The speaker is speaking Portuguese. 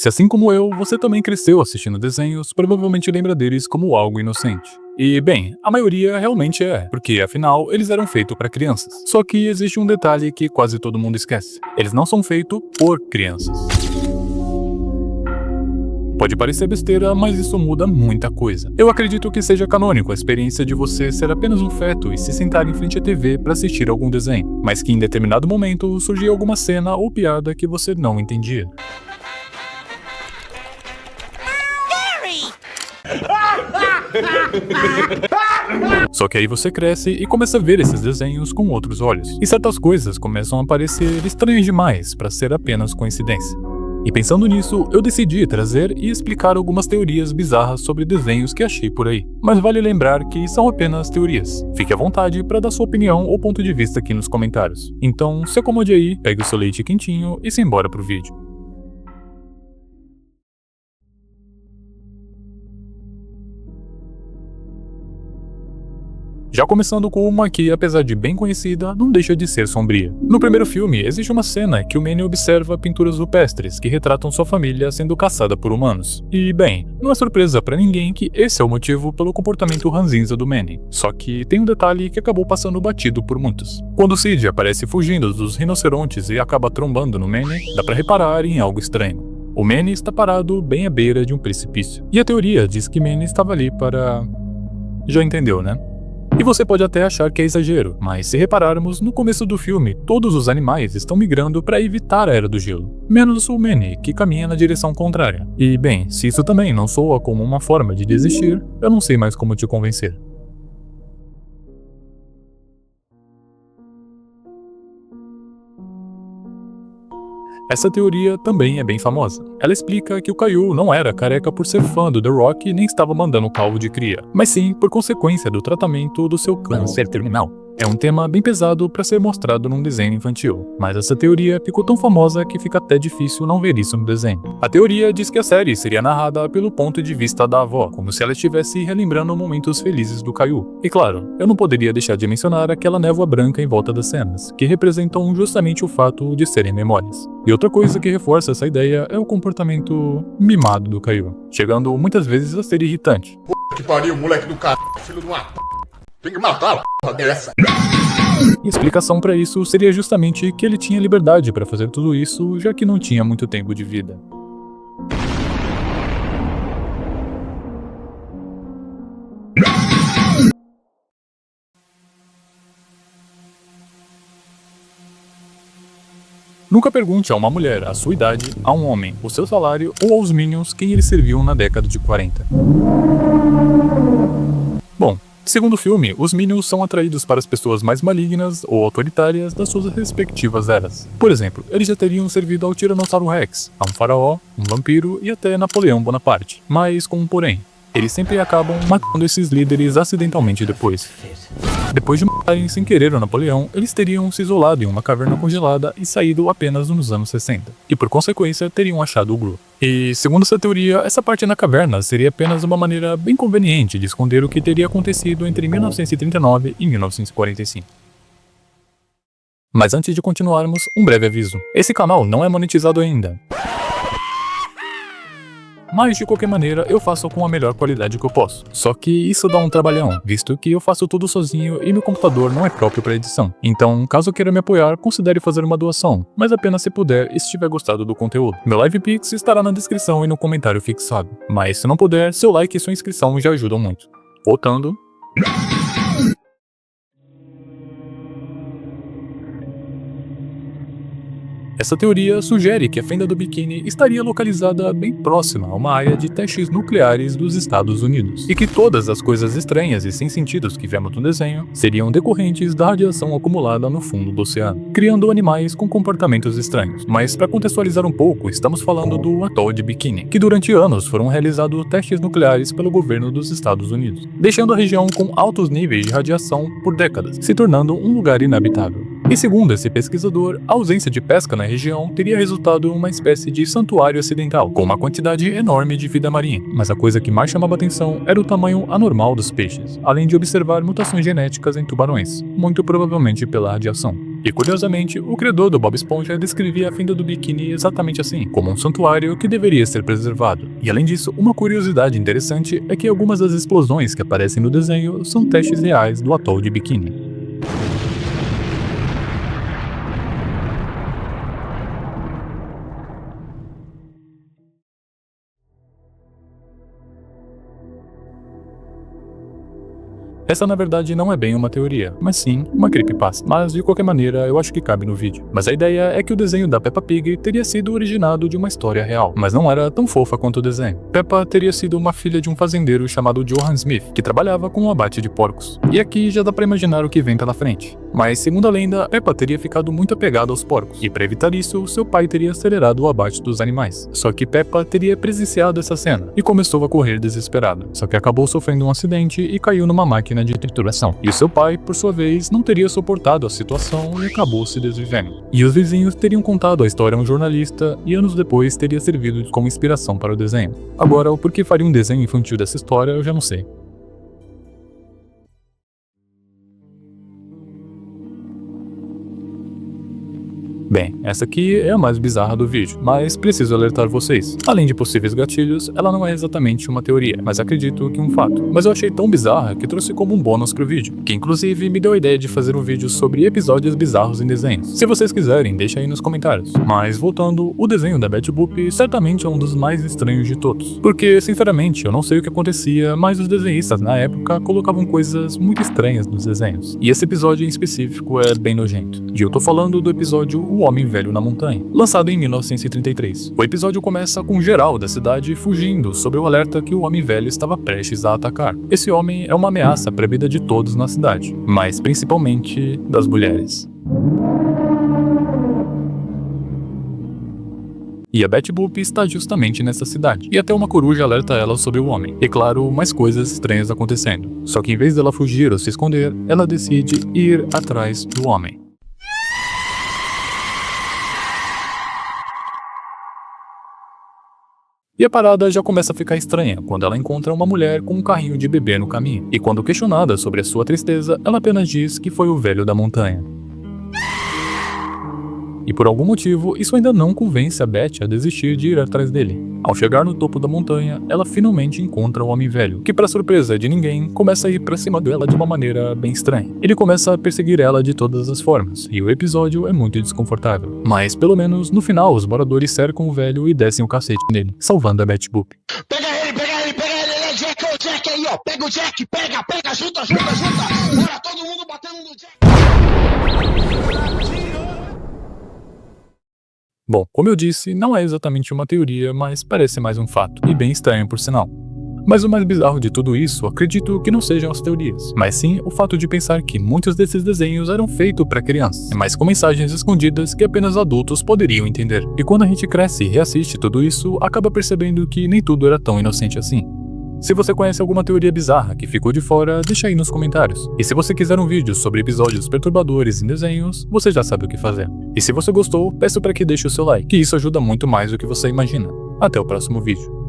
Se assim como eu, você também cresceu assistindo desenhos, provavelmente lembra deles como algo inocente. E, bem, a maioria realmente é, porque afinal eles eram feitos para crianças. Só que existe um detalhe que quase todo mundo esquece: eles não são feitos por crianças. Pode parecer besteira, mas isso muda muita coisa. Eu acredito que seja canônico a experiência de você ser apenas um feto e se sentar em frente à TV para assistir algum desenho, mas que em determinado momento surgia alguma cena ou piada que você não entendia. Só que aí você cresce e começa a ver esses desenhos com outros olhos, e certas coisas começam a parecer estranhas demais para ser apenas coincidência. E pensando nisso, eu decidi trazer e explicar algumas teorias bizarras sobre desenhos que achei por aí. Mas vale lembrar que são apenas teorias. Fique à vontade para dar sua opinião ou ponto de vista aqui nos comentários. Então, se acomode aí, pegue o seu leite quentinho e se embora pro vídeo. Já começando com uma que, apesar de bem conhecida, não deixa de ser sombria. No primeiro filme, existe uma cena que o Manny observa pinturas rupestres que retratam sua família sendo caçada por humanos. E, bem, não é surpresa pra ninguém que esse é o motivo pelo comportamento ranzinza do Manny. Só que tem um detalhe que acabou passando batido por muitos. Quando Sid aparece fugindo dos rinocerontes e acaba trombando no Manny, dá pra reparar em algo estranho. O Manny está parado bem à beira de um precipício. E a teoria diz que Manny estava ali para... Já entendeu, né? E você pode até achar que é exagero, mas se repararmos, no começo do filme, todos os animais estão migrando para evitar a Era do Gelo, menos o Manny, que caminha na direção contrária. E bem, se isso também não soa como uma forma de desistir, eu não sei mais como te convencer. Essa teoria também é bem famosa. Ela explica que o Caillou não era careca por ser fã do The Rock nem estava mandando calvo de cria, mas sim por consequência do tratamento do seu câncer terminal. É um tema bem pesado para ser mostrado num desenho infantil, mas essa teoria ficou tão famosa que fica até difícil não ver isso no desenho. A teoria diz que a série seria narrada pelo ponto de vista da avó, como se ela estivesse relembrando momentos felizes do Caillou. E claro, eu não poderia deixar de mencionar aquela névoa branca em volta das cenas, que representam justamente o fato de serem memórias. E outra coisa que reforça essa ideia é o comportamento mimado do Caillou, chegando muitas vezes a ser irritante. Que pariu, moleque do cara, filho de uma p... Tem que matar a p dessa. E a explicação para isso seria justamente que ele tinha liberdade para fazer tudo isso, já que não tinha muito tempo de vida. Nunca pergunte a uma mulher a sua idade, a um homem o seu salário ou aos Minions quem eles serviam na década de 40. Bom, segundo o filme, os Minions são atraídos para as pessoas mais malignas ou autoritárias das suas respectivas eras. Por exemplo, eles já teriam servido ao Tiranossauro Rex, a um faraó, um vampiro e até Napoleão Bonaparte. Mas com um porém, eles sempre acabam matando esses líderes acidentalmente depois. Depois de matarem sem querer o Napoleão, eles teriam se isolado em uma caverna congelada e saído apenas nos anos 60. E por consequência, teriam achado o Gru. E segundo essa teoria, essa parte na caverna seria apenas uma maneira bem conveniente de esconder o que teria acontecido entre 1939 e 1945. Mas antes de continuarmos, um breve aviso. Esse canal não é monetizado ainda. Mas de qualquer maneira eu faço com a melhor qualidade que eu posso. Só que isso dá um trabalhão, visto que eu faço tudo sozinho e meu computador não é próprio para edição. Então, caso queira me apoiar, considere fazer uma doação, mas apenas se puder e se tiver gostado do conteúdo. Meu LivePix estará na descrição e no comentário fixado. Mas se não puder, seu like e sua inscrição já ajudam muito. Voltando... Essa teoria sugere que a fenda do biquíni estaria localizada bem próxima a uma área de testes nucleares dos Estados Unidos, e que todas as coisas estranhas e sem sentidos que vemos no desenho seriam decorrentes da radiação acumulada no fundo do oceano, criando animais com comportamentos estranhos. Mas para contextualizar um pouco, estamos falando do atol de Bikini, que durante anos foram realizados testes nucleares pelo governo dos Estados Unidos, deixando a região com altos níveis de radiação por décadas, se tornando um lugar inabitável. E segundo esse pesquisador, a ausência de pesca na região teria resultado em uma espécie de santuário acidental, com uma quantidade enorme de vida marinha. Mas a coisa que mais chamava atenção era o tamanho anormal dos peixes, além de observar mutações genéticas em tubarões, muito provavelmente pela radiação. E curiosamente, o criador do Bob Esponja descrevia a fenda do biquíni exatamente assim, como um santuário que deveria ser preservado. E além disso, uma curiosidade interessante é que algumas das explosões que aparecem no desenho são testes reais do atol de Bikini. Essa na verdade não é bem uma teoria, mas sim uma creepypasta. Mas de qualquer maneira, eu acho que cabe no vídeo. Mas a ideia é que o desenho da Peppa Pig teria sido originado de uma história real, mas não era tão fofa quanto o desenho. Peppa teria sido uma filha de um fazendeiro chamado Johann Smith, que trabalhava com o abate de porcos. E aqui já dá pra imaginar o que vem pela frente. Mas segundo a lenda, Peppa teria ficado muito apegada aos porcos, e para evitar isso, seu pai teria acelerado o abate dos animais. Só que Peppa teria presenciado essa cena, e começou a correr desesperada. Só que acabou sofrendo um acidente e caiu numa máquina de trituração. E o seu pai, por sua vez, não teria suportado a situação e acabou se desvivendo. E os vizinhos teriam contado a história a um jornalista, e anos depois teria servido como inspiração para o desenho. Agora, o porquê faria um desenho infantil dessa história, eu já não sei. Bem, essa aqui é a mais bizarra do vídeo, mas preciso alertar vocês. Além de possíveis gatilhos, ela não é exatamente uma teoria, mas acredito que um fato. Mas eu achei tão bizarra que trouxe como um bônus pro vídeo, que inclusive me deu a ideia de fazer um vídeo sobre episódios bizarros em desenhos. Se vocês quiserem, deixa aí nos comentários. Mas voltando, o desenho da Betty Boop certamente é um dos mais estranhos de todos. Porque, sinceramente, eu não sei o que acontecia, mas os desenhistas na época colocavam coisas muito estranhas nos desenhos. E esse episódio em específico é bem nojento. E eu tô falando do episódio O Homem Velho na Montanha, lançado em 1933. O episódio começa com geral da cidade fugindo sob o alerta que o Homem Velho estava prestes a atacar. Esse homem é uma ameaça para a vida de todos na cidade, mas principalmente das mulheres. E a Betty Boop está justamente nessa cidade, e até uma coruja alerta ela sobre o homem. E claro, mais coisas estranhas acontecendo. Só que em vez dela fugir ou se esconder, ela decide ir atrás do homem. E a parada já começa a ficar estranha quando ela encontra uma mulher com um carrinho de bebê no caminho. E quando questionada sobre a sua tristeza, ela apenas diz que foi o velho da montanha. E por algum motivo, isso ainda não convence a Betty a desistir de ir atrás dele. Ao chegar no topo da montanha, ela finalmente encontra o Homem Velho, que para surpresa de ninguém, começa a ir pra cima dela de uma maneira bem estranha. Ele começa a perseguir ela de todas as formas, e o episódio é muito desconfortável. Mas pelo menos no final, os moradores cercam o velho e descem o cacete nele, salvando a Betty Boop. Pega ele, ele é Jack, o Jack aí, ó. Pega o Jack, pega, junta. Bora, todo mundo batendo no Jack. Bom, como eu disse, não é exatamente uma teoria, mas parece mais um fato, e bem estranho por sinal. Mas o mais bizarro de tudo isso, acredito que não sejam as teorias, mas sim o fato de pensar que muitos desses desenhos eram feitos para crianças, mas com mensagens escondidas que apenas adultos poderiam entender. E quando a gente cresce e reassiste tudo isso, acaba percebendo que nem tudo era tão inocente assim. Se você conhece alguma teoria bizarra que ficou de fora, deixa aí nos comentários. E se você quiser um vídeo sobre episódios perturbadores em desenhos, você já sabe o que fazer. E se você gostou, peço para que deixe o seu like, que isso ajuda muito mais do que você imagina. Até o próximo vídeo.